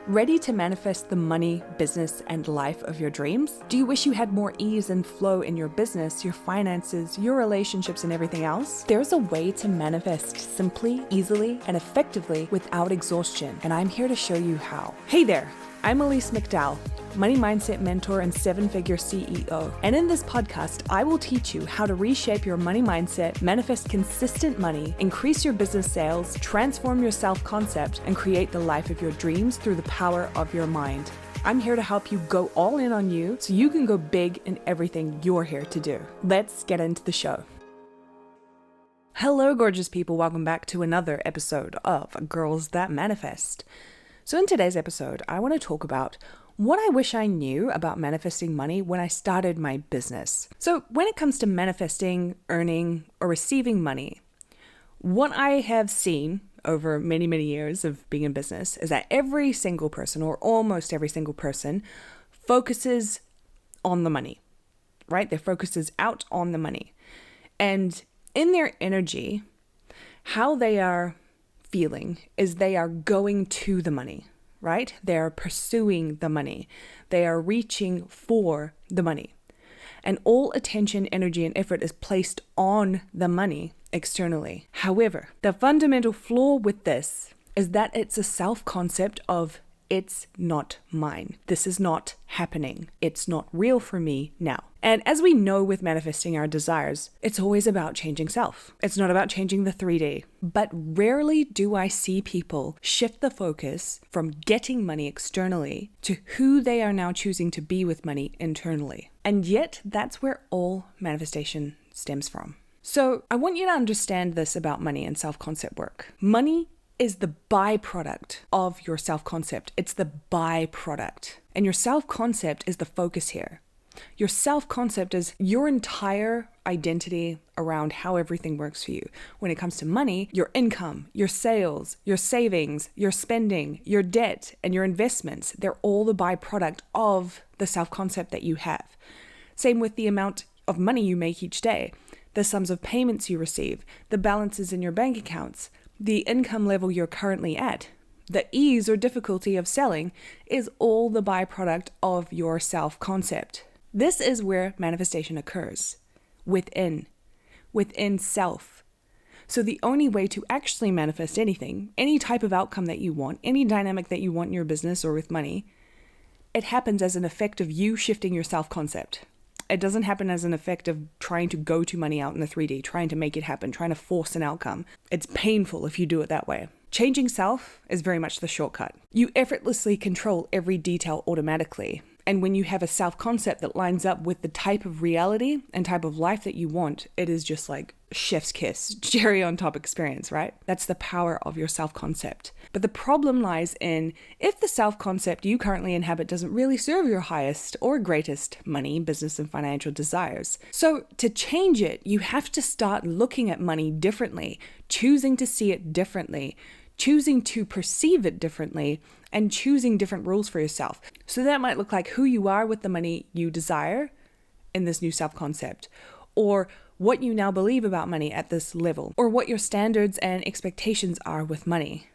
Ready to manifest the money, business, and life of your dreams? Do you wish you had more ease and flow in your business, your finances, your relationships, and everything else? There's a way to manifest simply, easily, and effectively without exhaustion, and I'm here to show you how. Hey there, I'm Elise McDowell, money mindset mentor and seven-figure CEO. And in this podcast, I will teach you how to reshape your money mindset, manifest consistent money, increase your business sales, transform your self-concept, and create the life of your dreams through the power of your mind. I'm here to help you go all in on you so you can go big in everything you're here to do. Let's get into the show. Hello, gorgeous people. Welcome back to another episode of Girls That Manifest. So in today's episode, I want to talk about what I wish I knew about manifesting money when I started my business. So when it comes to manifesting, earning, or receiving money, what I have seen over many, many years of being in business is that every single person, or almost every single person, focuses on the money, right? Their focus is out on the money. And in their energy, how they are feeling is they are going to the money, right? They are pursuing the money. They are reaching for the money. And all attention, energy, and effort is placed on the money externally. However, the fundamental flaw with this is that it's a self-concept of it's not mine. This is not happening. It's not real for me now. And as we know with manifesting our desires, it's always about changing self. It's not about changing the 3D. But rarely do I see people shift the focus from getting money externally to who they are now choosing to be with money internally. And yet, that's where all manifestation stems from. So I want you to understand this about money and self-concept work. Money is the byproduct of your self-concept. It's the byproduct. And your self-concept is the focus here. Your self-concept is your entire identity around how everything works for you. When it comes to money, your income, your sales, your savings, your spending, your debt, and your investments, they're all the byproduct of the self-concept that you have. Same with the amount of money you make each day, the sums of payments you receive, the balances in your bank accounts, the income level you're currently at, the ease or difficulty of selling is all the byproduct of your self-concept. This is where manifestation occurs, within self. So the only way to actually manifest anything, any type of outcome that you want, any dynamic that you want in your business or with money, it happens as an effect of you shifting your self-concept. It doesn't happen as an effect of trying to go to money out in the 3D, trying to make it happen, trying to force an outcome. It's painful if you do it that way. Changing self is very much the shortcut. You effortlessly control every detail automatically. And when you have a self-concept that lines up with the type of reality and type of life that you want, it is just like chef's kiss, cherry on top experience, right? That's the power of your self-concept. But the problem lies in if the self-concept you currently inhabit doesn't really serve your highest or greatest money, business, and financial desires. So to change it, you have to start looking at money differently, choosing to see it differently, choosing to perceive it differently, and choosing different rules for yourself. So that might look like who you are with the money you desire in this new self-concept, or what you now believe about money at this level, or what your standards and expectations are with money.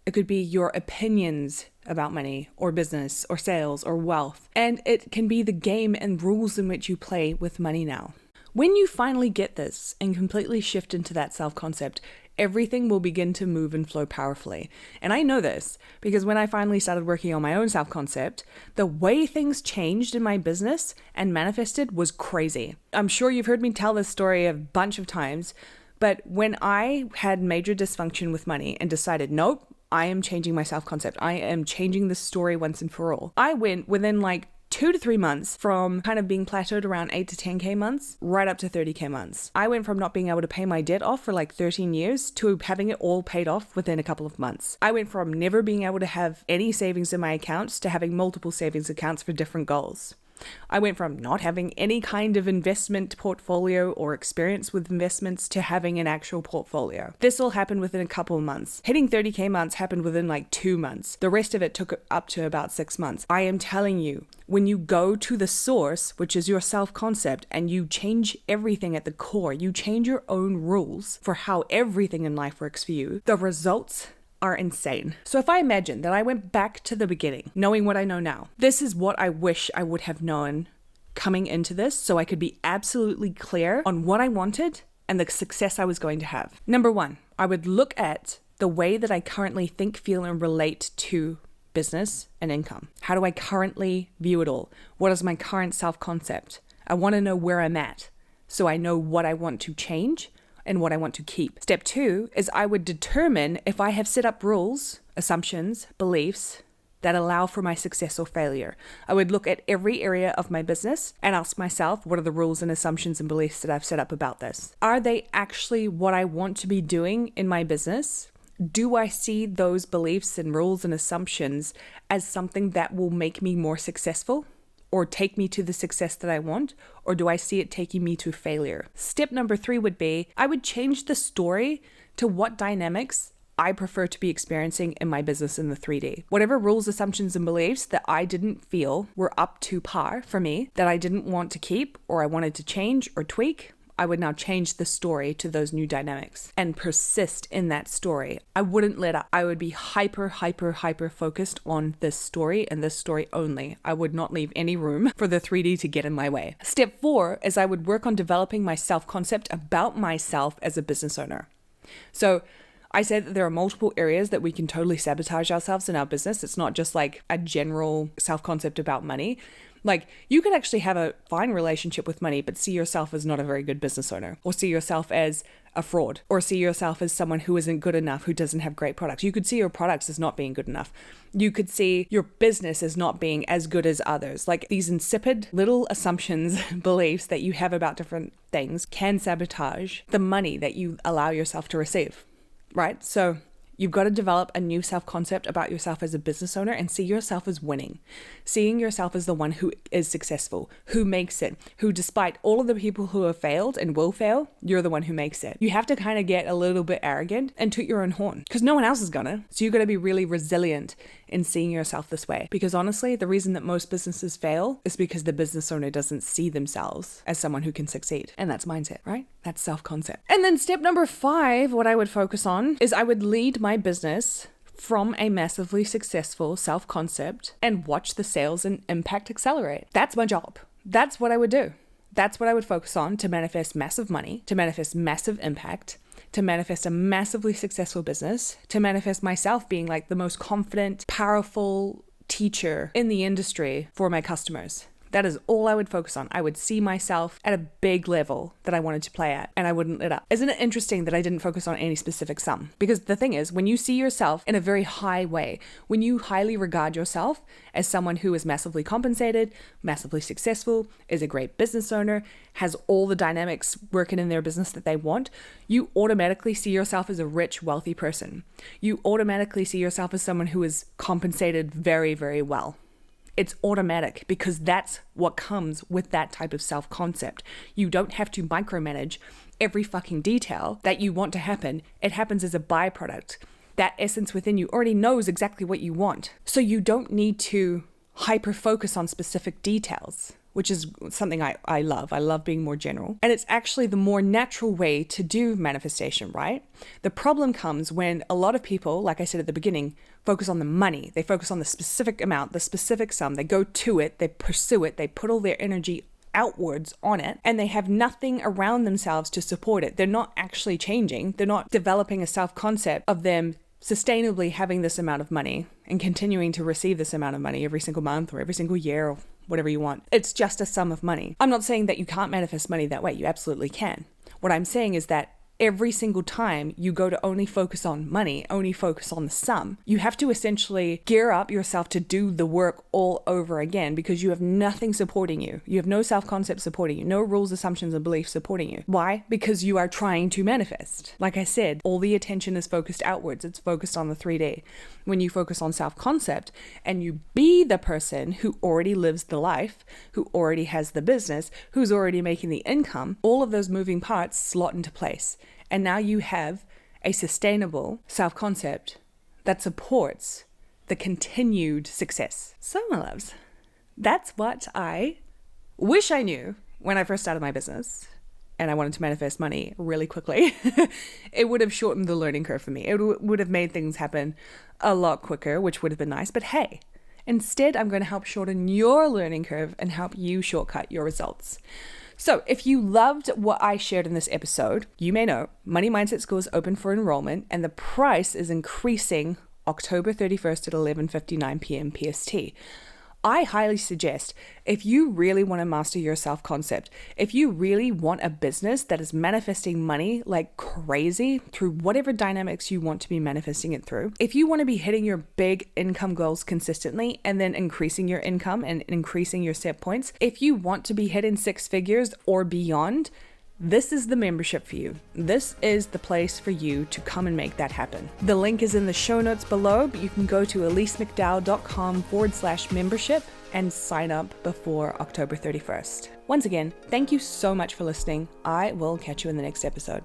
It could be your opinions about money, or business, or sales, or wealth. And it can be the game and rules in which you play with money now. When you finally get this and completely shift into that self-concept, everything will begin to move and flow powerfully. And I know this because when I finally started working on my own self-concept, the way things changed in my business and manifested was crazy. I'm sure you've heard me tell this story a bunch of times, but when I had major dysfunction with money and decided, nope, I am changing my self-concept. I am changing this story once and for all. I went within 2 to 3 months from kind of being plateaued around 8 to 10K months right up to 30K months. I went from not being able to pay my debt off for 13 years to having it all paid off within a couple of months. I went from never being able to have any savings in my accounts to having multiple savings accounts for different goals. I went from not having any kind of investment portfolio or experience with investments to having an actual portfolio. This all happened within a couple of months. Hitting 30K months happened within 2 months. The rest of it took up to about 6 months. I am telling you, when you go to the source, which is your self-concept, and you change everything at the core, you change your own rules for how everything in life works for you, the results are insane. So if I imagine that I went back to the beginning, knowing what I know now, this is what I wish I would have known coming into this so I could be absolutely clear on what I wanted and the success I was going to have. Number one, I would look at the way that I currently think, feel, and relate to business and income. How do I currently view it all? What is my current self-concept? I want to know where I'm at so I know what I want to change and what I want to keep. Step two is I would determine if I have set up rules, assumptions, beliefs that allow for my success or failure. I would look at every area of my business and ask myself, what are the rules and assumptions and beliefs that I've set up about this? Are they actually what I want to be doing in my business? Do I see those beliefs and rules and assumptions as something that will make me more successful or take me to the success that I want? Or do I see it taking me to failure? Step number three would be, I would change the story to what dynamics I prefer to be experiencing in my business in the 3D. Whatever rules, assumptions, and beliefs that I didn't feel were up to par for me, that I didn't want to keep or I wanted to change or tweak, I would now change the story to those new dynamics and persist in that story. I wouldn't let up. I would be hyper focused on this story and this story only. I would not leave any room for the 3D to get in my way. Step four is I would work on developing my self-concept about myself as a business owner. So I said that there are multiple areas that we can totally sabotage ourselves in our business. It's not just like a general self-concept about money. Like, you could actually have a fine relationship with money, but see yourself as not a very good business owner, or see yourself as a fraud, or see yourself as someone who isn't good enough, who doesn't have great products. You could see your products as not being good enough. You could see your business as not being as good as others. Like, these insipid little assumptions, beliefs that you have about different things can sabotage the money that you allow yourself to receive, right? So you've got to develop a new self-concept about yourself as a business owner and see yourself as winning. Seeing yourself as the one who is successful, who makes it, who despite all of the people who have failed and will fail, you're the one who makes it. You have to kind of get a little bit arrogant and toot your own horn because no one else is gonna. So you've got to be really resilient in seeing yourself this way. Because honestly, the reason that most businesses fail is because the business owner doesn't see themselves as someone who can succeed. And that's mindset, right? That's self-concept. And then step number 5, what I would focus on is I would lead my business from a massively successful self-concept and watch the sales and impact accelerate. That's my job. That's what I would do. That's what I would focus on to manifest massive money, to manifest massive impact, to manifest a massively successful business, to manifest myself being like the most confident, powerful teacher in the industry for my customers. That is all I would focus on. I would see myself at a big level that I wanted to play at, and I wouldn't let up. Isn't it interesting that I didn't focus on any specific sum? Because the thing is, when you see yourself in a very high way, when you highly regard yourself as someone who is massively compensated, massively successful, is a great business owner, has all the dynamics working in their business that they want, you automatically see yourself as a rich, wealthy person. You automatically see yourself as someone who is compensated very, very well. It's automatic because that's what comes with that type of self-concept. You don't have to micromanage every fucking detail that you want to happen. It happens as a byproduct. That essence within you already knows exactly what you want. So you don't need to hyper-focus on specific details, which is something I love. I love being more general. And it's actually the more natural way to do manifestation, right? The problem comes when a lot of people, like I said at the beginning, focus on the money. They focus on the specific amount, the specific sum. They go to it, they pursue it, they put all their energy outwards on it, and they have nothing around themselves to support it. They're not actually changing. They're not developing a self-concept of them sustainably having this amount of money and continuing to receive this amount of money every single month or every single year or whatever you want. It's just a sum of money. I'm not saying that you can't manifest money that way. You absolutely can. What I'm saying is that every single time you go to only focus on money, only focus on the sum, you have to essentially gear up yourself to do the work all over again because you have nothing supporting you. You have no self-concept supporting you, no rules, assumptions, and beliefs supporting you. Why? Because you are trying to manifest. Like I said, all the attention is focused outwards. It's focused on the 3D. When you focus on self-concept and you be the person who already lives the life, who already has the business, who's already making the income, all of those moving parts slot into place. And now you have a sustainable self-concept that supports the continued success. So, my loves, that's what I wish I knew when I first started my business. and I wanted to manifest money really quickly, it would have shortened the learning curve for me. It would have made things happen a lot quicker, which would have been nice. But hey, instead, I'm going to help shorten your learning curve and help you shortcut your results. So if you loved what I shared in this episode, you may know Money Mindset School is open for enrollment and the price is increasing October 31st at 11:59 p.m. PST. I highly suggest, if you really want to master your self-concept, if you really want a business that is manifesting money like crazy through whatever dynamics you want to be manifesting it through, if you want to be hitting your big income goals consistently and then increasing your income and increasing your set points, if you want to be hitting six figures or beyond, this is the membership for you. This is the place for you to come and make that happen. The link is in the show notes below, but you can go to elisemcdowell.com/membership and sign up before October 31st. Once again, thank you so much for listening. I will catch you in the next episode.